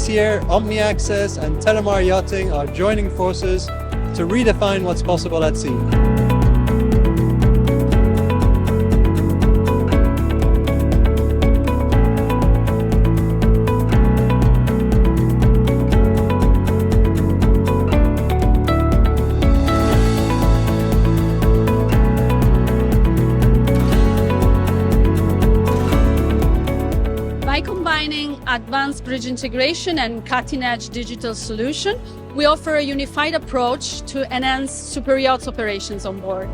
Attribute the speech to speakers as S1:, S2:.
S1: This year, OmniAccess and Telemar Yachting are joining forces to redefine what's possible at sea.
S2: By combining advanced bridge integration and cutting-edge digital solution, we offer a unified approach to enhance superyacht operations on board.